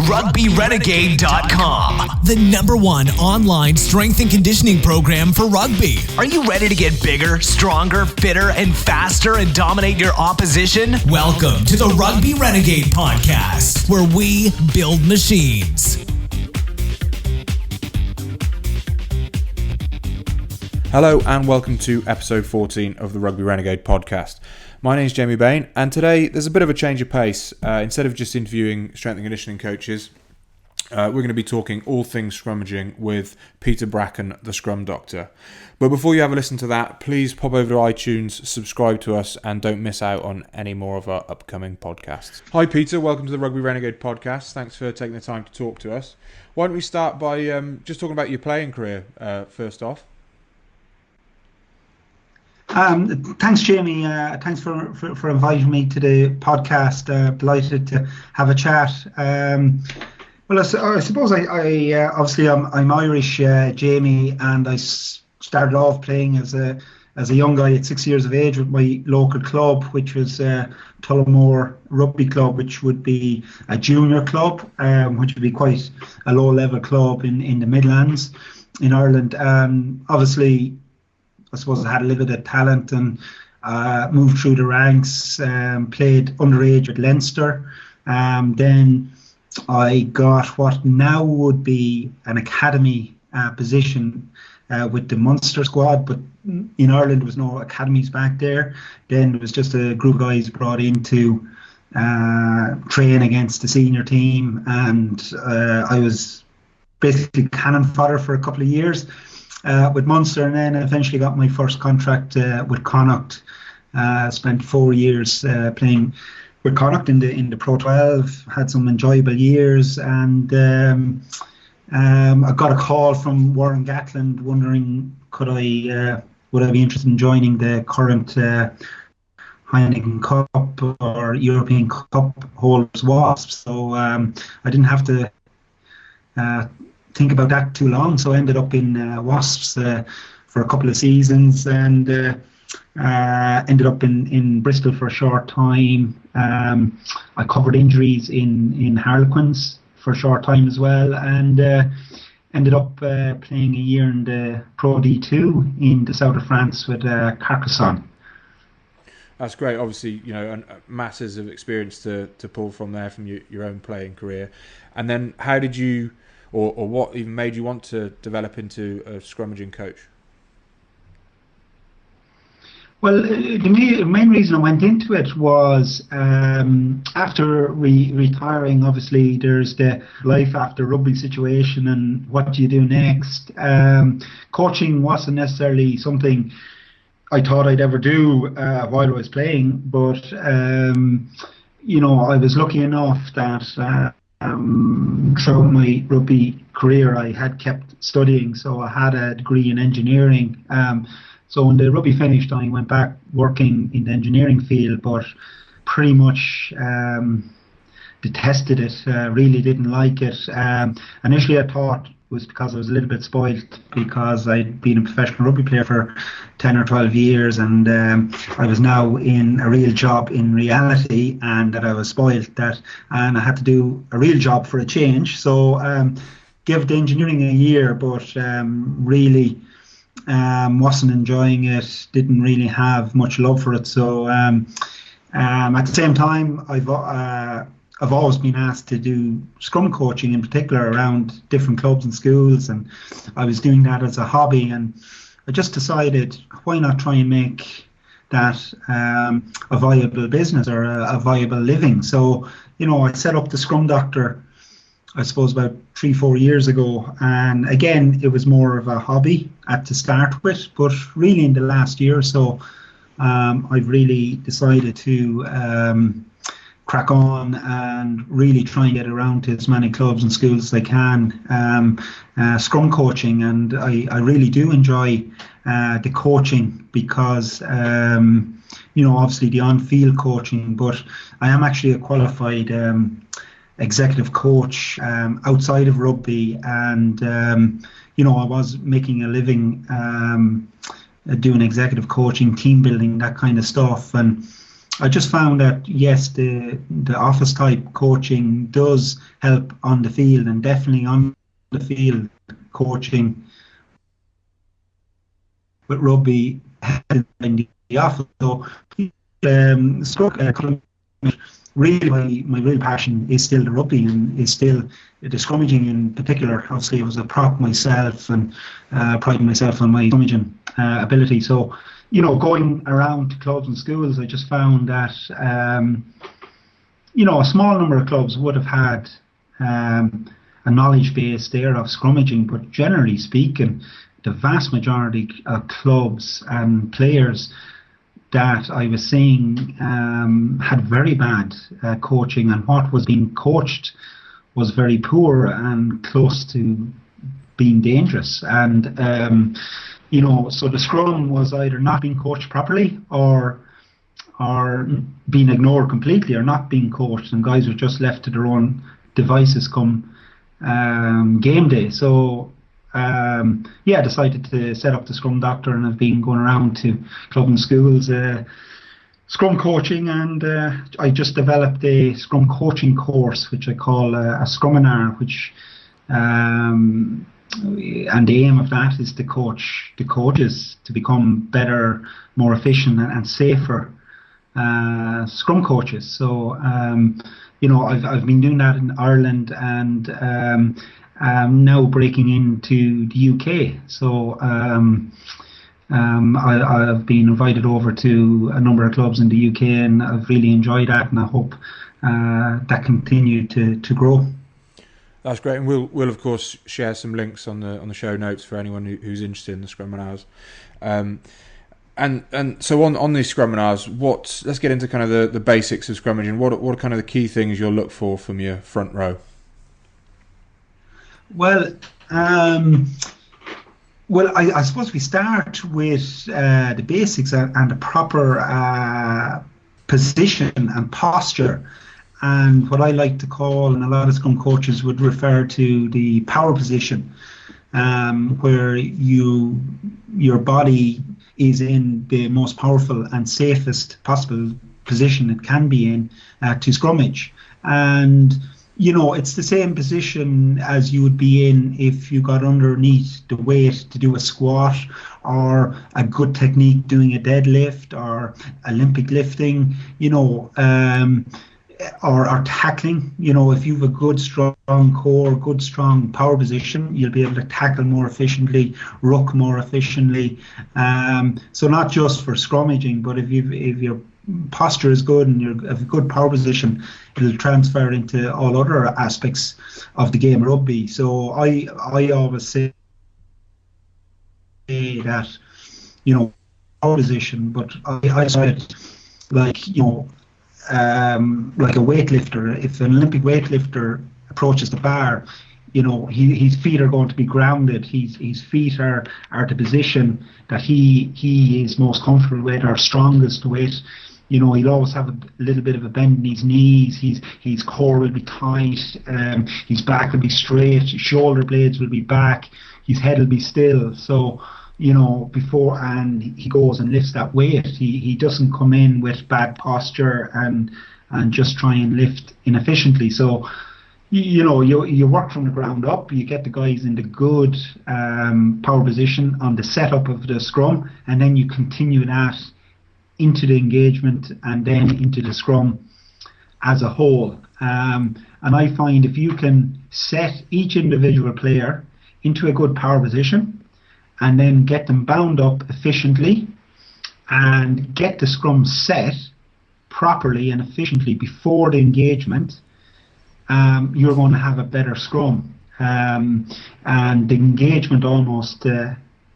RugbyRenegade.com, the #1 online strength and conditioning program for rugby. Are you ready to get bigger, stronger, fitter, and faster and dominate your opposition? Welcome to the Rugby Renegade Podcast, where we build machines. Hello and welcome to episode 14 of the Rugby Renegade Podcast. My name is Jamie Bain, and today there's a bit of a change of pace. Instead of just interviewing strength and conditioning coaches, we're going to be talking all things scrummaging with Peter Bracken, the Scrum Doctor. But before you have a listen to that, please pop over to iTunes, subscribe to us, and don't miss out on any more of our upcoming podcasts. Hi Peter, welcome to the Rugby Renegade Podcast. Thanks for taking the time to talk to us. Why don't we start by just talking about your playing career first off? Thanks, Jamie. Thanks for inviting me to the podcast. Delighted to have a chat. Well, I suppose I obviously I'm Irish, Jamie, and I started off playing as a young guy at 6 years of age with my local club, which was Tullamore Rugby Club, which would be a junior club, which would be quite a low-level club in the Midlands in Ireland. Obviously, I suppose I had a little bit of talent and moved through the ranks, played underage at Leinster. Then I got what now would be an academy position with the Munster squad, but in Ireland there was no academies back there. Then there was just a group of guys brought in to train against the senior team, and I was basically cannon fodder for a couple of years with Munster, and then eventually got my first contract with Connacht. Spent 4 years playing with Connacht in the Pro 12. Had some enjoyable years, and I got a call from Warren Gatland wondering would I be interested in joining the current Heineken Cup or European Cup holders Wasps. So I didn't have to think about that too long, so I ended up in Wasps for a couple of seasons, and ended up in Bristol for a short time. I covered injuries in Harlequins for a short time as well, and ended up playing a year in the Pro D2 in the south of France with Carcassonne. That's great. Obviously, masses of experience to pull from there from your own playing career. And then how did you, or what even made you want to develop into a scrummaging coach? Well, the main reason I went into it was after retiring, obviously there's the life after rugby situation and what do you do next. Coaching wasn't necessarily something I thought I'd ever do while I was playing, but I was lucky enough that throughout my rugby career I had kept studying, so I had a degree in engineering. So when the rugby finished, I went back working in the engineering field, but pretty much detested it, really didn't like it. Initially I thought it was because I was a little bit spoiled because I'd been a professional rugby player for 10 or 12 years, and I was now in a real job in reality, and that I was spoiled and I had to do a real job for a change. So give the engineering a year, but really wasn't enjoying it, didn't really have much love for it. So at the same time, I've always been asked to do scrum coaching, in particular around different clubs and schools, and I was doing that as a hobby, and I just decided, why not try and make that a viable business or a viable living. So I set up the Scrum Doctor, I suppose, about 3-4 years ago, and again it was more of a hobby to start with, but really in the last year or so I've really decided to crack on and really try and get around to as many clubs and schools as I can, scrum coaching, and I really do enjoy the coaching because obviously the on-field coaching, but I am actually a qualified executive coach outside of rugby, and I was making a living doing executive coaching, team building, that kind of stuff, and I just found that yes, the office type coaching does help on the field, and definitely on the field coaching with rugby in the office. So really my real passion is still the rugby, and is still the scrummaging in particular. Obviously, I was a prop myself, and priding myself on my scrummaging ability. So, going around to clubs and schools, I just found that a small number of clubs would have had a knowledge base there of scrummaging, but generally speaking, the vast majority of clubs and players that I was seeing had very bad coaching, and what was being coached was very poor and close to being dangerous. And so the scrum was either not being coached properly, or being ignored completely, or not being coached, and guys were just left to their own devices come game day. So I decided to set up the Scrum Doctor, and I've been going around to club and schools Scrum coaching, and I just developed a Scrum coaching course, which I call a Scrumminar, which and the aim of that is to coach the coaches to become better, more efficient and safer Scrum coaches. So I've been doing that in Ireland, and now breaking into the UK. So I've been invited over to a number of clubs in the UK, and I've really enjoyed that, and I hope that continue to grow. That's great, and we'll of course share some links on the show notes for anyone who's interested in the Scrumminars. And so on these Scrumminars, let's get into kind of the basics of scrummaging. What are kind of the key things you'll look for from your front row? Well, I suppose we start with the basics and the proper position and posture, and what I like to call, and a lot of Scrum coaches would refer to, the power position, where your body is in the most powerful and safest possible position it can be in to scrummage. And it's the same position as you would be in if you got underneath the weight to do a squat, or a good technique doing a deadlift, or Olympic lifting, or tackling. If you have a good strong core, good strong power position, you'll be able to tackle more efficiently, ruck more efficiently. So not just for scrummaging, but if your posture is good and you have a good power position, it'll transfer into all other aspects of the game of rugby. So I always say that, power position, but I said, like a weightlifter. If an Olympic weightlifter approaches the bar, his feet are going to be grounded. His feet are the position that he is most comfortable with, or strongest with. He'll always have a little bit of a bend in his knees. His core will be tight. His back will be straight. His shoulder blades will be back. His head will be still. So, before and he goes and lifts that weight, he doesn't come in with bad posture and just try and lift inefficiently. So, you work from the ground up. You get the guys in the good power position on the setup of the scrum, and then you continue that into the engagement and then into the scrum as a whole. And I find if you can set each individual player into a good power position, and then get them bound up efficiently, and get the scrum set properly and efficiently before the engagement, you're going to have a better scrum. And the engagement almost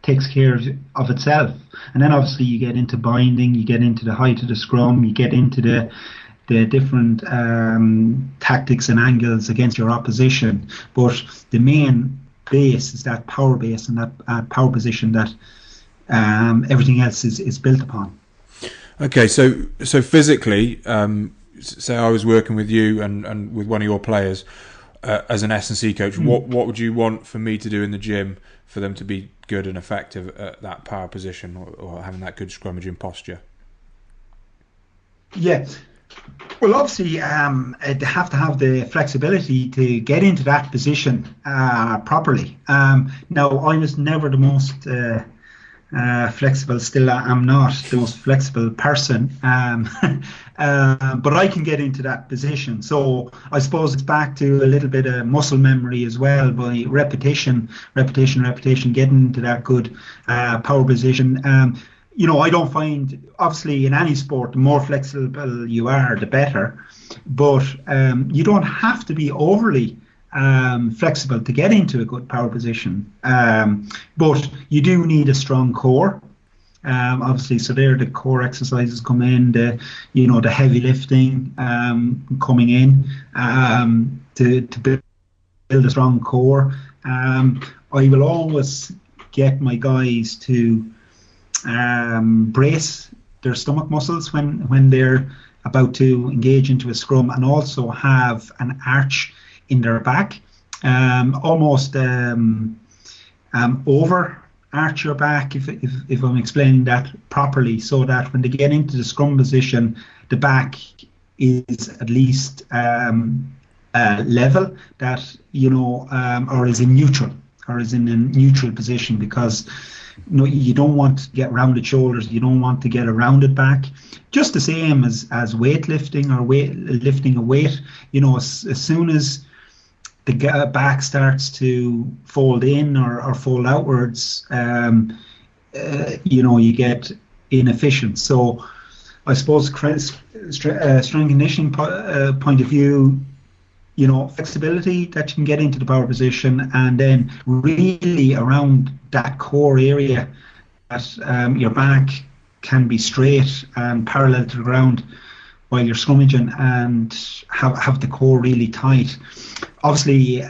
takes care of itself. And then obviously you get into binding, you get into the height of the scrum, you get into the different tactics and angles against your opposition. But the main base is that power base and that power position that everything else is built upon. Okay, so physically, say I was working with you and with one of your players as an S&C coach, what would you want for me to do in the gym for them to be good and effective at that power position, or having that good scrummaging posture? Yeah. Well, obviously, they have to have the flexibility to get into that position properly. Now, I was never the most flexible. Still, I'm not the most flexible person, but I can get into that position. So I suppose it's back to a little bit of muscle memory as well, by repetition, getting into that good power position. I don't find, obviously, in any sport, the more flexible you are, the better. But you don't have to be overly flexible to get into a good power position. But you do need a strong core. Obviously, so there the core exercises come in, the heavy lifting coming in to build a strong core. I will always get my guys to brace their stomach muscles when they're about to engage into a scrum, and also have an arch in their back, almost over arch your back, if I'm explaining that properly, so that when they get into the scrum position, the back is at least level, that or is in neutral, or is in a neutral position, because you don't want to get rounded shoulders, you don't want to get a rounded back. Just the same as weightlifting or lifting a weight. As soon as the back starts to fold in or fold outwards, you get inefficient. So I suppose strength conditioning point of view, flexibility that you can get into the power position, and then really around that core area, that your back can be straight and parallel to the ground while you're scrummaging, and have the core really tight. Obviously,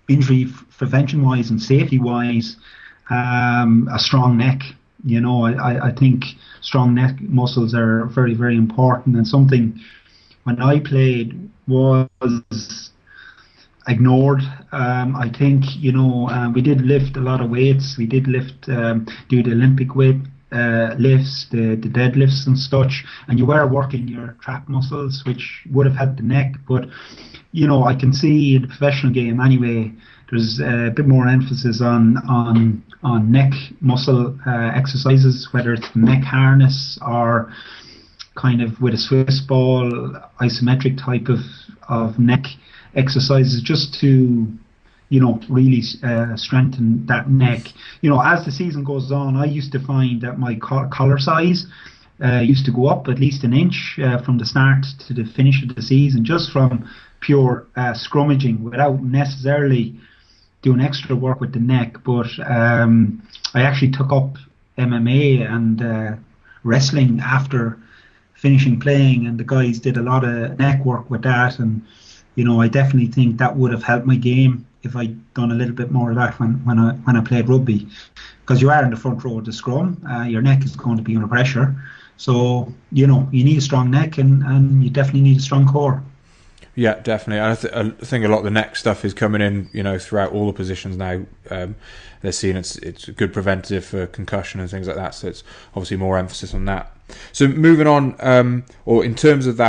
injury prevention wise and safety wise, a strong neck. I think strong neck muscles are very, very important, and something when I played was ignored. I think we did lift a lot of weights. We did lift, do the Olympic weight lifts, the deadlifts and such, and you were working your trap muscles, which would have helped the neck. But I can see in the professional game anyway, there's a bit more emphasis on neck muscle exercises, whether it's the neck harness or kind of with a Swiss ball isometric type of neck exercises, just to really strengthen that neck. As the season goes on, I used to find that my collar size used to go up at least an inch from the start to the finish of the season, just from pure scrummaging, without necessarily doing extra work with the neck. But I actually took up MMA and wrestling after finishing playing, and the guys did a lot of neck work with that, and I definitely think that would have helped my game if I'd done a little bit more of that when I played rugby, because you are in the front row of the scrum, your neck is going to be under pressure, so you need a strong neck, and you definitely need a strong core. Yeah, definitely. I think a lot of the neck stuff is coming in, throughout all the positions now. They're seeing it's a good preventative for concussion and things like that. So it's obviously more emphasis on that. So moving on, or in terms of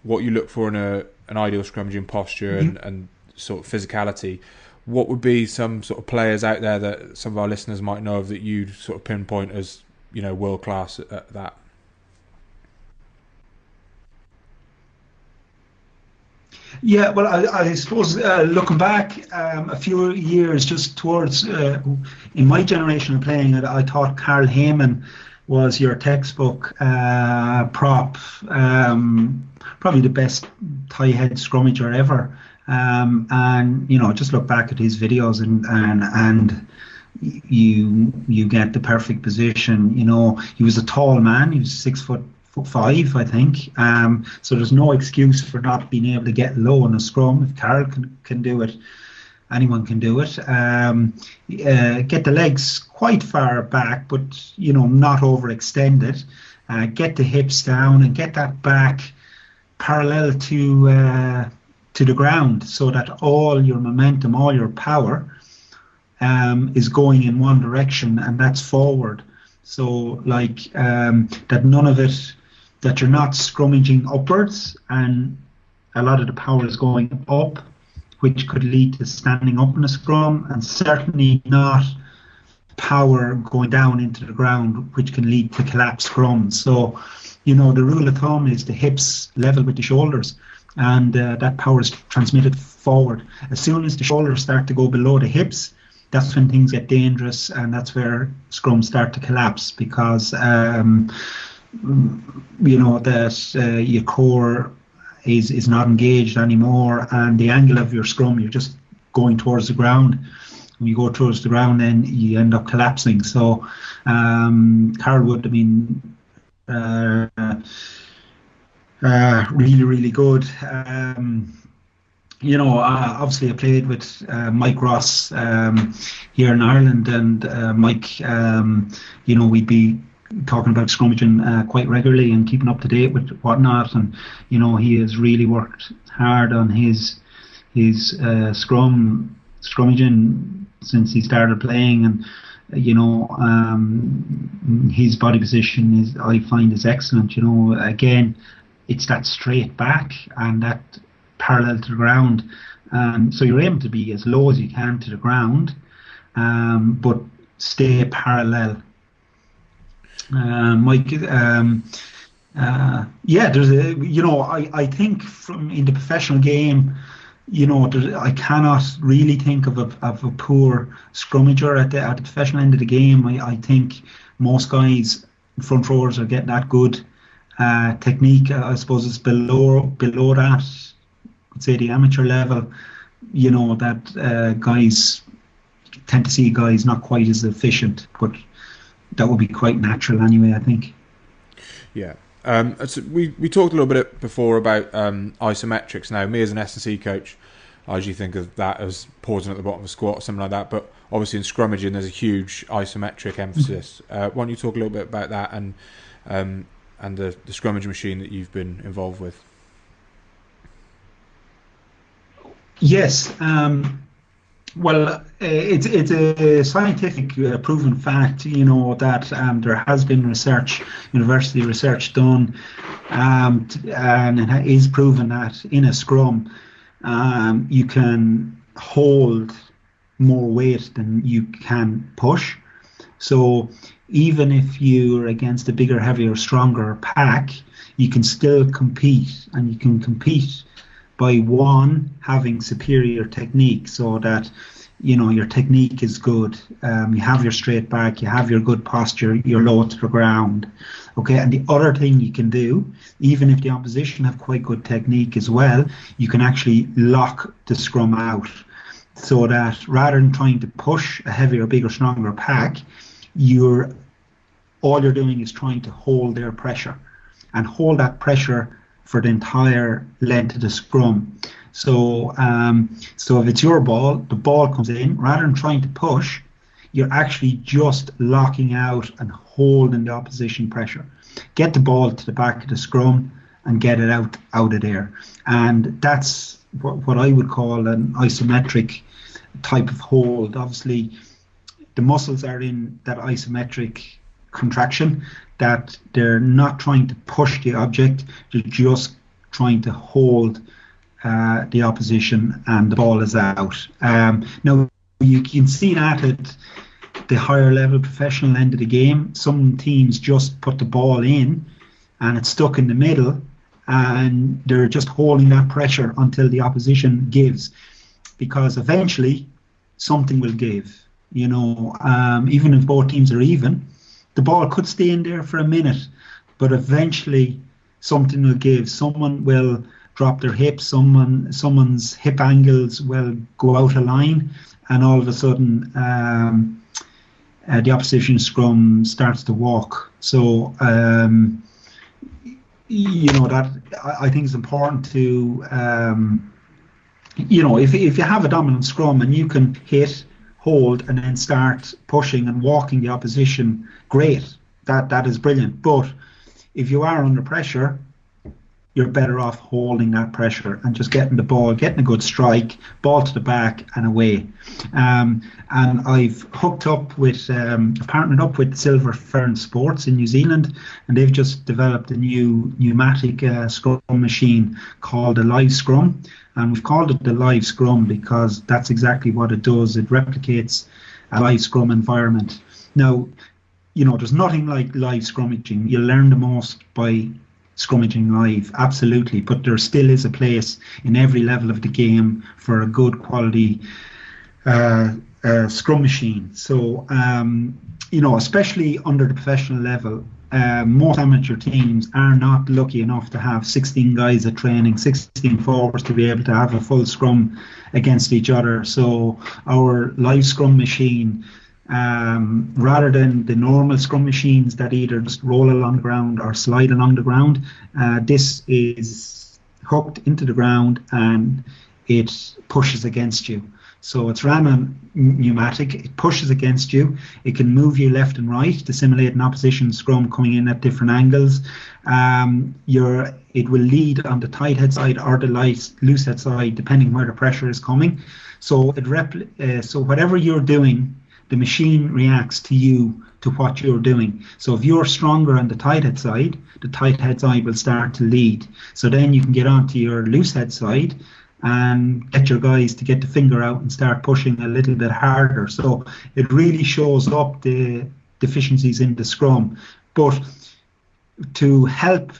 what you look for in an ideal scrummaging posture and sort of physicality, what would be some sort of players out there that some of our listeners might know of that you'd sort of pinpoint as world class at that? Yeah, well, I suppose looking back a few years, just towards in my generation of playing, I thought Carl Heyman was your textbook prop, probably the best tie head scrummager ever. And just look back at his videos and you get the perfect position. He was a tall man. He was 6'5", I think. So there's no excuse for not being able to get low in a scrum. If Carl can do it, anyone can do it. Get the legs quite far back, but not overextended. Get the hips down and get that back parallel to the ground, so that all your momentum, all your power is going in one direction, and that's forward. So that none of it, that you're not scrummaging upwards, and a lot of the power is going up, which could lead to standing up in a scrum, and certainly not power going down into the ground, which can lead to collapsed scrums. So, the rule of thumb is the hips level with the shoulders, and that power is transmitted forward. As soon as the shoulders start to go below the hips, that's when things get dangerous, and that's where scrums start to collapse, because your core is not engaged anymore, and the angle of your scrum, you're just going towards the ground. When you go towards the ground, then you end up collapsing. So Carlwood, really, really good. Obviously I played with Mike Ross here in Ireland, and Mike, we'd be talking about scrummaging quite regularly and keeping up to date with whatnot, and he has really worked hard on his scrummaging since he started playing, and his body position I find is excellent. Again, it's that straight back and that parallel to the ground, so you're aiming to be as low as you can to the ground, but stay parallel. Mike, there's I think in the professional game, I cannot really think of a poor scrummager at the professional end of the game. I think most guys, front rowers, are getting that good technique. I suppose it's below that, I'd say the amateur level, that guys tend to see guys not quite as efficient, but that would be quite natural anyway, I think. Yeah. So we talked a little bit before about isometrics. Now, me as an S&C coach, I usually think of that as pausing at the bottom of a squat or something like that, but obviously in scrummaging there's a huge isometric emphasis. Why don't you talk a little bit about that and the scrummage machine that you've been involved with? Yes. Well, it's a scientific proven fact, that there has been university research done, and it is proven that in a scrum, you can hold more weight than you can push. So even if you're against a bigger, heavier, stronger pack, you can still compete, and you can compete by having superior technique, so that your technique is good, you have your straight back, you have your good posture, you're low to the ground. Okay, and the other thing you can do, even if the opposition have quite good technique as well, you can actually lock the scrum out, so that rather than trying to push a heavier, bigger, stronger pack, all you're doing is trying to hold their pressure, and hold that pressure for the entire length of the scrum. So if it's your ball, the ball comes in, rather than trying to push, you're actually just locking out and holding the opposition pressure. Get the ball to the back of the scrum and get it out of there. And that's what I would call an isometric type of hold. Obviously, the muscles are in that isometric contraction, that they're not trying to push the object, they're just trying to hold the opposition, and the ball is out. Now, you can see that at the higher level professional end of the game. Some teams just put the ball in and it's stuck in the middle, and they're just holding that pressure until the opposition gives, because eventually something will give. Even if both teams are even, the ball could stay in there for a minute, but eventually something will give. Someone will drop their hips, someone's hip angles will go out of line, and all of a sudden the opposition scrum starts to walk. So that I think is important to if you have a dominant scrum and you can hit, hold, and then start pushing and walking the opposition, great, that is brilliant. But if you are under pressure, you're better off holding that pressure and just getting the ball, getting a good strike, ball to the back and away. And I've hooked up with, partnered up with Silver Fern Sports in New Zealand, and they've just developed a new pneumatic scrum machine called the Live Scrum. And we've called it the Live Scrum because that's exactly what it does. It replicates a live scrum environment. Now, there's nothing like live scrummaging. You learn the most by scrummaging live, absolutely, but there still is a place in every level of the game for a good quality scrum machine. So especially under the professional level, most amateur teams are not lucky enough to have 16 guys at training, 16 forwards to be able to have a full scrum against each other. So our live scrum machine, rather than the normal scrum machines that either just roll along the ground or slide along the ground, this is hooked into the ground and it pushes against you. So it's ran on pneumatic, it pushes against you, it can move you left and right to simulate an opposition scrum coming in at different angles. It will lead on the tight head side or the loose head side depending where the pressure is coming. So so whatever you're doing, the machine reacts to you, to what you're doing. So if you're stronger on the tight head side, the tight head side will start to lead. So then you can get onto your loose head side and get your guys to get the finger out and start pushing a little bit harder. So it really shows up the deficiencies in the scrum. But to help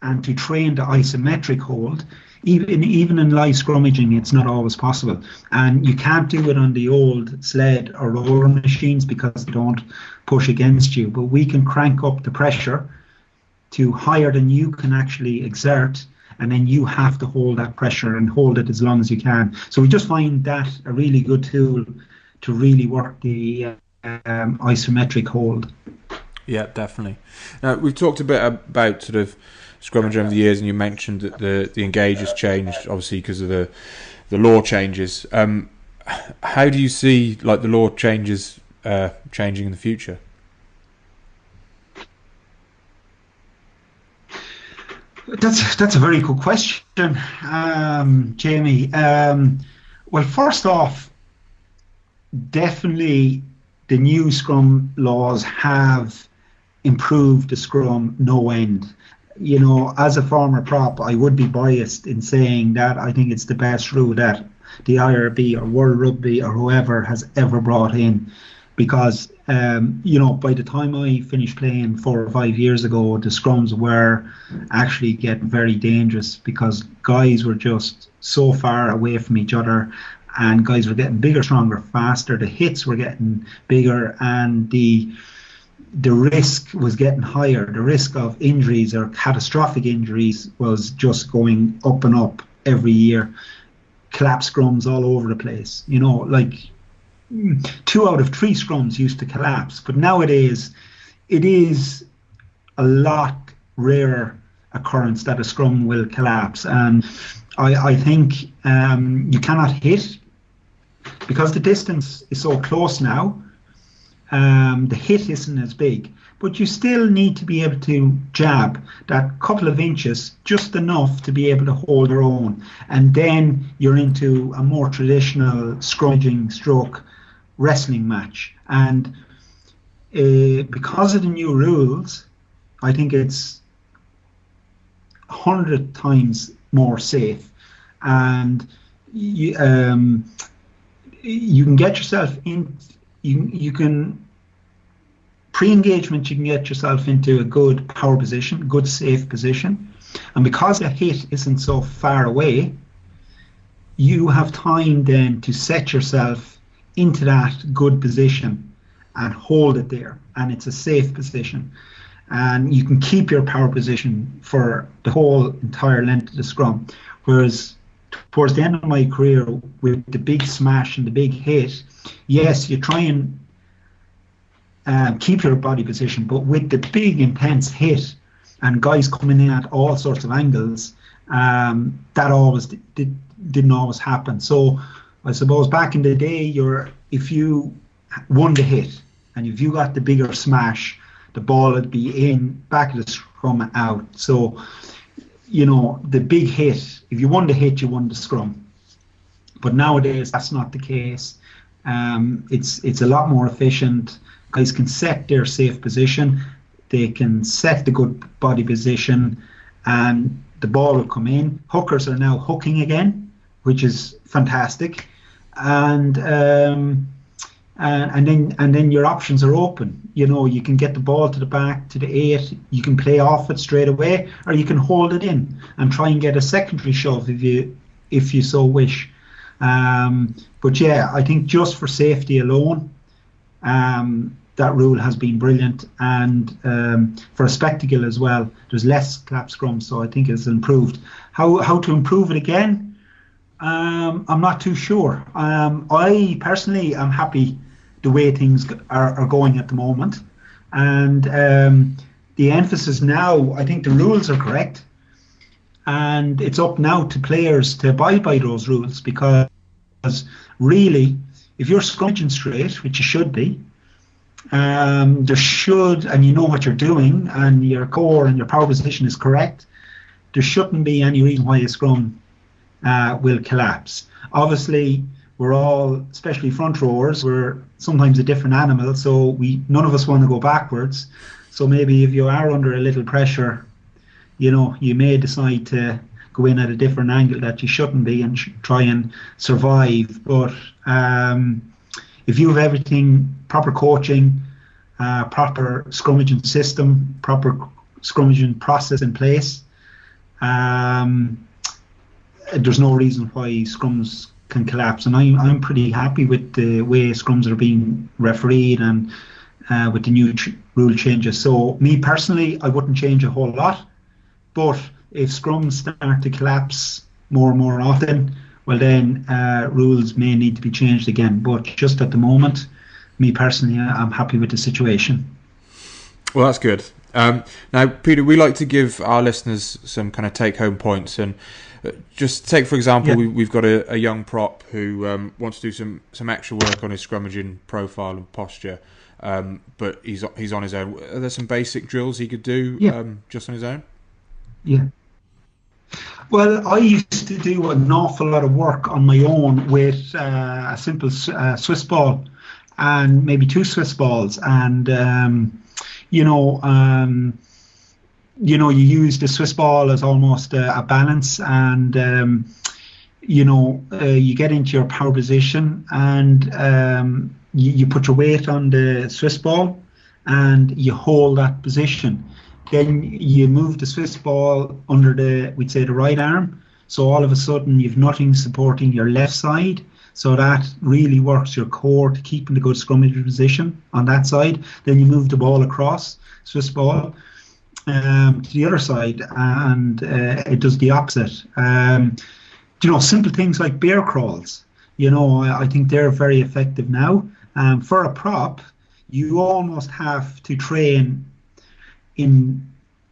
and to train the isometric hold, even in live scrummaging, it's not always possible. And you can't do it on the old sled or roller machines because they don't push against you. But we can crank up the pressure to higher than you can actually exert, and then you have to hold that pressure and hold it as long as you can. So we just find that a really good tool to really work the isometric hold. Yeah, definitely. Now, we've talked a bit about sort of scrummage over the years, and you mentioned that the engage has changed, obviously, because of the law changes. How do you see the law changes changing in the future? That's a very good question, Jamie. Well, first off, definitely the new Scrum laws have improved the Scrum no end. As a former prop, I would be biased in saying that I think it's the best rule that the IRB or World Rugby or whoever has ever brought in. Because, by the time I finished playing 4 or 5 years ago, the scrums were actually getting very dangerous because guys were just so far away from each other and guys were getting bigger, stronger, faster. The hits were getting bigger and the risk was getting higher. The risk of injuries or catastrophic injuries was just going up and up every year. Collapse scrums all over the place, 2 out of 3 scrums used to collapse, but nowadays it is a lot rarer occurrence that a scrum will collapse. And I think you cannot hit because the distance is so close now. The hit isn't as big, but you still need to be able to jab that couple of inches, just enough to be able to hold your own, and then you're into a more traditional scrummaging stroke wrestling match. And because of the new rules, I think it's 100 times more safe, and you can get yourself in. You can pre-engagement. You can get yourself into a good power position, good safe position, and because the hit isn't so far away, you have time then to set yourself into that good position and hold it there, and it's a safe position, and you can keep your power position for the whole entire length of the scrum. Whereas towards the end of my career, with the big smash and the big hit, yes, you try and keep your body position, but with the big intense hit and guys coming in at all sorts of angles, that always didn't always happen. So I suppose back in the day, if you won the hit and if you got the bigger smash, the ball would be in back of the scrum out. So the big hit. If you won the hit, you won the scrum. But nowadays, that's not the case. It's a lot more efficient. Guys can set their safe position. They can set the good body position, and the ball will come in. Hookers are now hooking again, which is fantastic. And then your options are open. You can get the ball to the back, to the 8. You can play off it straight away, or you can hold it in and try and get a secondary shove if you so wish. But yeah, I think just for safety alone, that rule has been brilliant, and for a spectacle as well. There's less clap scrums, so I think it's improved. How to improve it again? I'm not too sure. I personally am happy the way things are going at the moment, and the emphasis now, I think the rules are correct, and it's up now to players to abide by those rules, because really, if you're scrummaging straight, which you should be, there should, and you know what you're doing, and your core and your power position is correct, there shouldn't be any reason why a scrum will collapse. Obviously, we're all, especially front rowers, we're sometimes a different animal, so none of us want to go backwards. So maybe if you are under a little pressure, you may decide to go in at a different angle that you shouldn't be and try and survive. But if you have everything, proper coaching, proper scrummaging system, proper scrummaging process in place, there's no reason why scrums can collapse. And I'm pretty happy with the way scrums are being refereed and with the new rule changes. So me personally, I wouldn't change a whole lot. But if scrums start to collapse more and more often, well then rules may need to be changed again. But just at the moment, me personally, I'm happy with the situation. Well, that's good. Now, Peter, we like to give our listeners some kind of take-home points, and just take, for example, we've got a young prop who wants to do some extra work on his scrummaging profile and posture, but he's on his own. Are there some basic drills he could do just on his own? Yeah. Well, I used to do an awful lot of work on my own with a simple Swiss ball and maybe 2 Swiss balls, and you use the Swiss ball as almost a balance, and you get into your power position, and you put your weight on the Swiss ball and you hold that position. Then you move the Swiss ball under we'd say the right arm, so all of a sudden you've nothing supporting your left side, so that really works your core to keeping the good scrummage position on that side. Then you move the ball across, Swiss ball, to the other side, and it does the opposite. Simple things like bear crawls, I think they're very effective now. For a prop, you almost have to train in,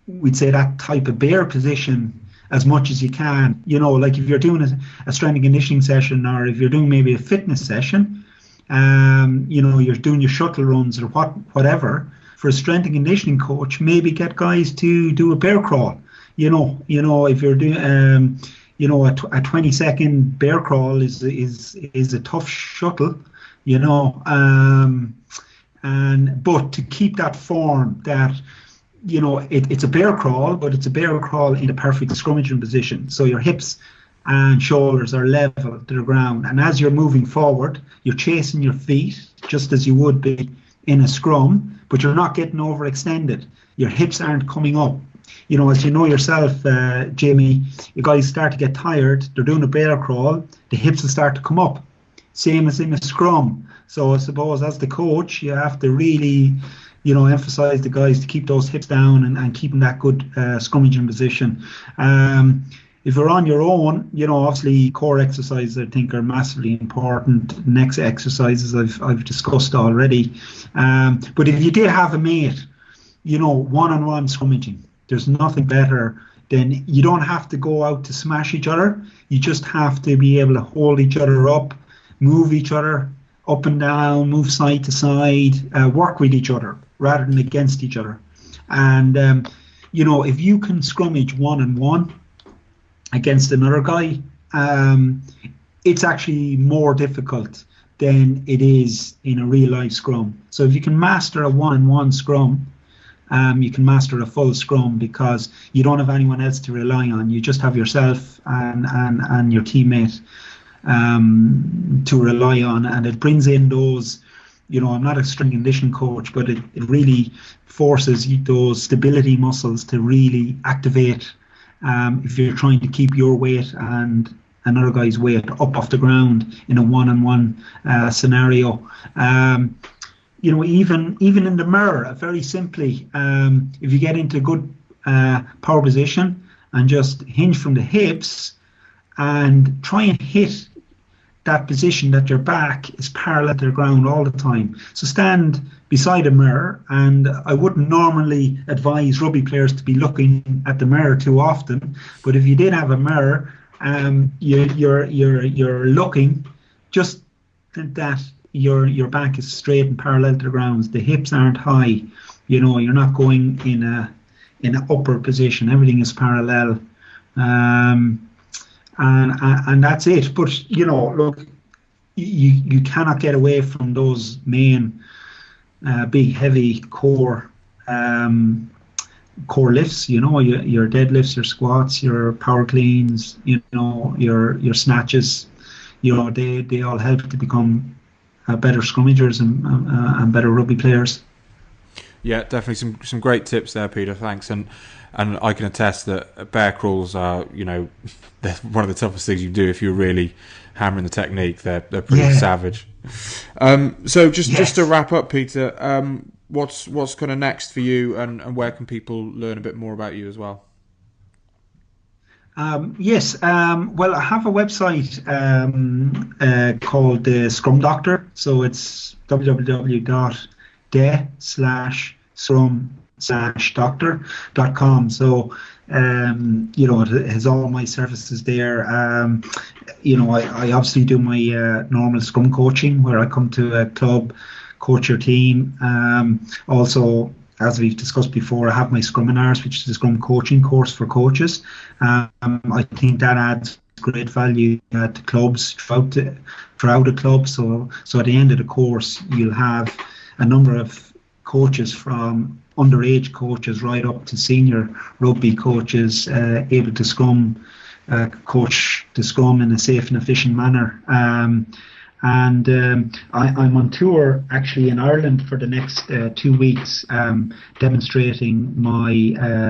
we'd say, that type of bear position as much as you can. Like if you're doing a strength and conditioning session, or if you're doing maybe a fitness session, you're doing your shuttle runs or whatever. For a strength and conditioning coach, maybe get guys to do a bear crawl. If you're doing, a 20-second bear crawl is a tough shuttle, but to keep that form that, it's a bear crawl, but it's a bear crawl in a perfect scrummaging position. So your hips and shoulders are level to the ground, and as you're moving forward, you're chasing your feet just as you would be in a scrum, but you're not getting overextended. Your hips aren't coming up. As you know yourself, Jamie, you guys start to get tired, they're doing a bear crawl, the hips will start to come up. Same as in a scrum. So I suppose as the coach, you have to really, emphasize the guys to keep those hips down and keeping that good scrummaging position. If you're on your own, obviously core exercises I think are massively important. Next exercises I've discussed already. But if you did have a mate, one-on-one scrummaging, there's nothing better than, you don't have to go out to smash each other. You just have to be able to hold each other up, move each other up and down, move side to side, work with each other rather than against each other. And, if you can scrummage one-on-one, against another guy, it's actually more difficult than it is in a real life scrum. So if you can master a one-on-one scrum, you can master a full scrum, because you don't have anyone else to rely on. You just have yourself and your teammate to rely on, and it brings in those, I'm not a strength and conditioning coach, but it really forces those stability muscles to really activate if you're trying to keep your weight and another guy's weight up off the ground in a one-on-one scenario. Even in the mirror, very simply, if you get into good power position and just hinge from the hips and try and hit that position that your back is parallel to the ground all the time. So stand beside a mirror, and I wouldn't normally advise rugby players to be looking at the mirror too often, but if you did have a mirror, you're looking just that your back is straight and parallel to the ground. The hips aren't high. You're not going in an upper position. Everything is parallel. And that's it. But look, you cannot get away from those main big heavy core lifts. Your deadlifts, your squats, your power cleans, your snatches. They all help to become better scrummagers and better rugby players. Yeah, definitely some great tips there, Peter. Thanks. And I can attest that bear crawls are, they're one of the toughest things you do if you're really hammering the technique. They're pretty savage. So just to wrap up, Peter, what's kind of next for you, and where can people learn a bit more about you as well? Yes. Well, I have a website called the Scrum Doctor. So it's www.de/scrum/doctor.com. So, it has all my services there. I obviously do my normal Scrum coaching, where I come to a club, coach your team. Also, as we've discussed before, I have my Scruminars, which is a Scrum coaching course for coaches. I think that adds great value to clubs throughout the club. So at the end of the course, you'll have a number of coaches, from underage coaches right up to senior rugby coaches, able to coach the scrum in a safe and efficient manner. I'm on tour actually in Ireland for the next 2 weeks, demonstrating my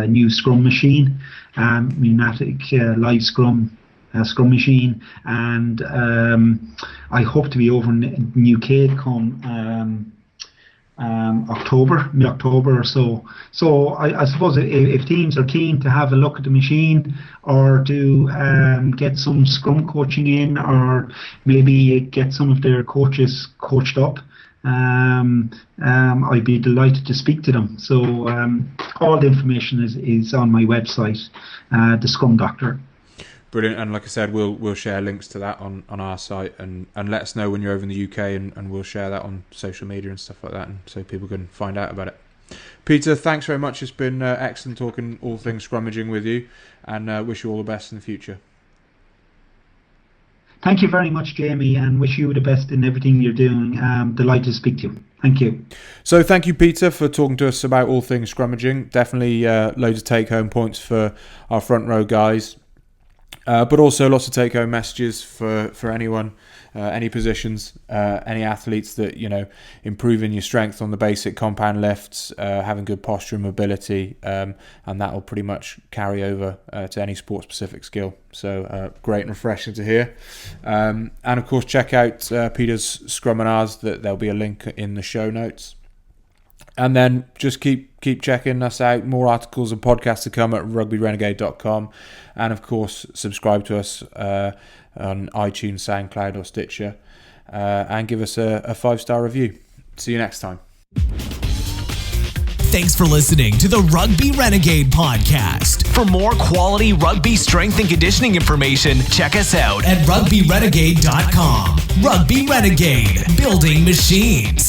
new Scrum machine, pneumatic live Scrum machine, and I hope to be over in the UK come mid-October or so. So I suppose if teams are keen to have a look at the machine, or to get some Scrum coaching in, or maybe get some of their coaches coached up, I'd be delighted to speak to them. So all the information is on my website, the Scrum Doctor. Brilliant. And like I said, we'll share links to that on our site, and let us know when you're over in the UK, and we'll share that on social media and stuff like that, and so people can find out about it. Peter, thanks very much. It's been excellent talking all things scrummaging with you, and wish you all the best in the future. Thank you very much, Jamie, and wish you the best in everything you're doing. Delighted to speak to you. Thank you. So thank you, Peter, for talking to us about all things scrummaging. Definitely loads of take-home points for our front row guys. But also lots of take-home messages for anyone, any positions, any athletes that, improving your strength on the basic compound lifts, having good posture and mobility, and that will pretty much carry over to any sport-specific skill. So great and refreshing to hear. And of course, check out Peter's Scruminars. There'll be a link in the show notes. And then just keep checking us out. More articles and podcasts to come at rugbyrenegade.com. And of course, subscribe to us on iTunes, SoundCloud or Stitcher. And give us a 5-star review. See you next time. Thanks for listening to the Rugby Renegade Podcast. For more quality rugby strength and conditioning information, check us out at rugbyrenegade.com. Rugby Renegade, building machines.